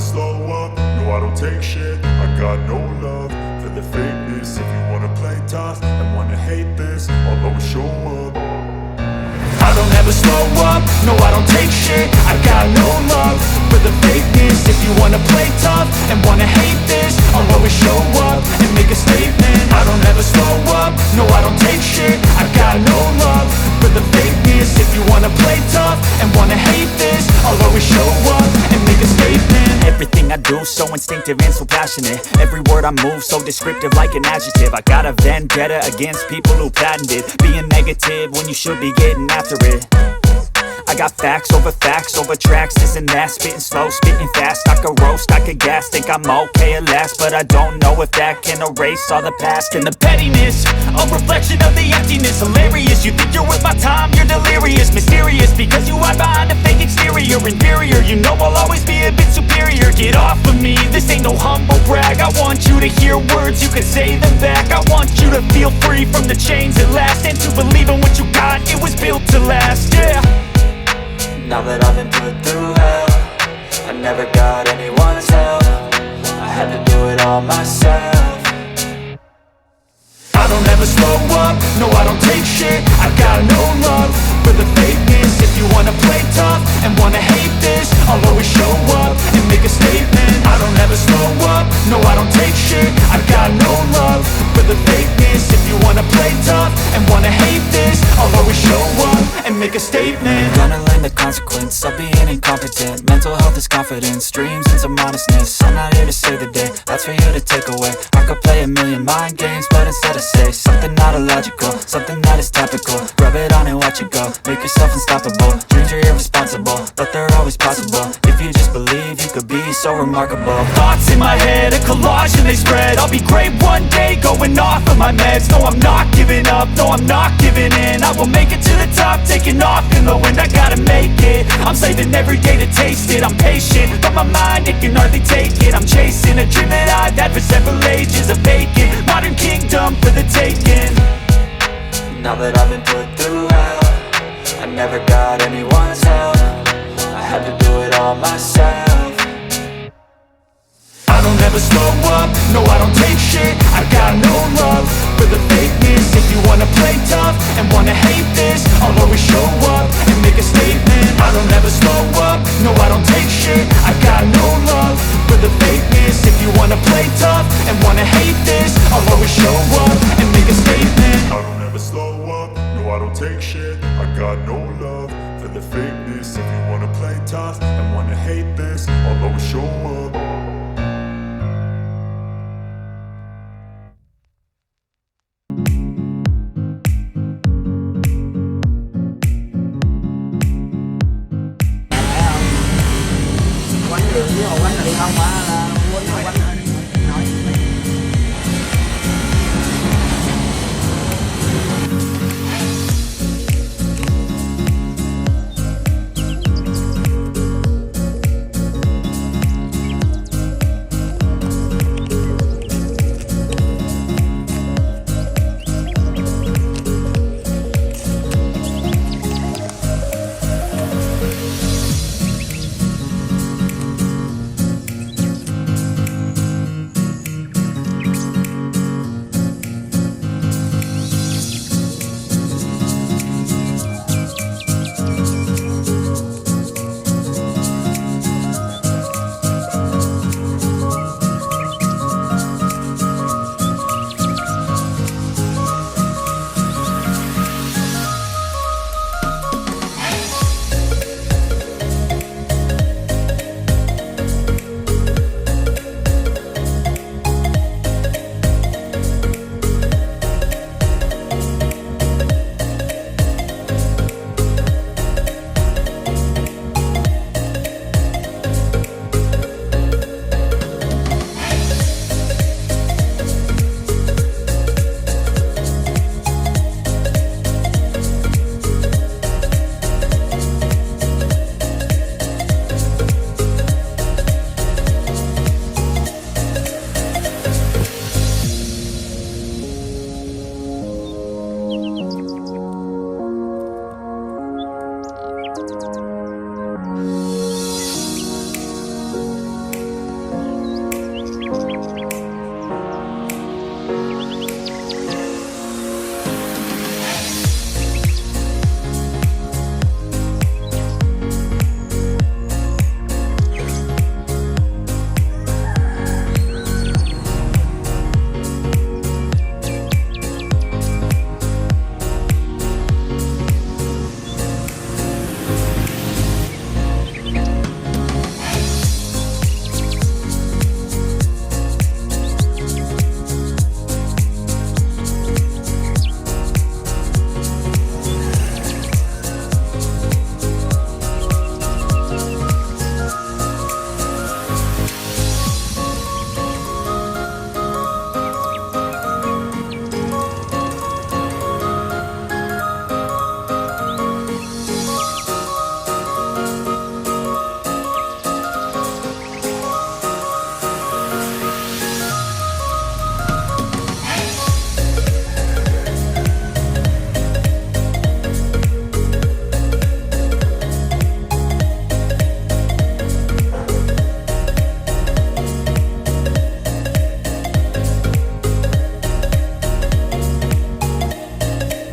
slow up, no I don't take shit. I got no love for the fakeness. If you wanna play tough and wanna hate this, I'll always show up. I don't ever slow up, no I don't take shit. I got no love for the fakeness. If you wanna play tough and wanna hate this, I'll always show up and make a statement. I don't ever slow up, no I don't take shit. I got no love for the fakeness. If you wanna play tough and wanna hate this, I'll always show up and make a statement. Everything I do so instinctive and so passionate. Every word I move so descriptive like an adjective. I got a vendetta against people who patented being negative when you should be getting after it. I got facts over tracks, this and that. Spitting slow, spitting fast. I could roast, I could gas. Think I'm okay at last, but I don't know if that can erase all the past. And the pettiness, a reflection of the emptiness. Hilarious, you think you're worth my time, you're delirious. Mysterious, because you hide behind a fake exterior. Inferior, you know I'll always be a bit superior. Get off of me, this ain't no humble brag. I want you to hear words, you can say them back. I want you to feel free from the chains at last, and to believe in what you got, it was built to last, yeah. Now that I've been put through hell, I never got anyone's help. I had to do it all myself. I don't ever slow up, no I don't take shit. I got no love for the fakeness. If you wanna play tough and wanna hate this, I'll always show up and make a statement. I don't ever slow up, no I don't take shit. I got no love for the fakeness. If you wanna play tough and wanna hate this, I'll always show up and make a statement. Gonna learn the consequence of being incompetent. Mental health is confidence, dreams and some honestness. I'm not here to save the day, that's for you to take away. I could play a million mind games, but instead I say something not illogical, something that is topical. Rub it on and watch it go, make yourself unstoppable. Dreams are irresponsible, but they're always possible. If you just believe, you could be so remarkable. Thoughts in my head, a collage and they spread. I'll be great one day, going off of my meds. No, I'm not giving up, no, I'm not giving in. I will make it to the top, taking off in the wind. I gotta make it, I'm saving every day to taste it. I'm patient, but my mind, it can hardly take it. I'm chasing a dream that I've had for several ages. A vacant, modern kingdom for the taking. Now that I've been put through hell, I never got anyone's help. I had to do it all myself. I don't ever slow up, no I don't take shit. I got no love for the fakeness. If you wanna play tough and wanna hate this, I'll always show up and make a statement. I don't ever slow up, no I don't take shit. I got no love for the fakeness. If you wanna play tough and wanna hate this, I'll always show up and make a statement. I don't ever slow up, no I don't take shit. I got no love for the fakeness. If you wanna play tough and wanna hate this, I'll always show up. Quánh đường với hồ quánh là đi không á, là quánh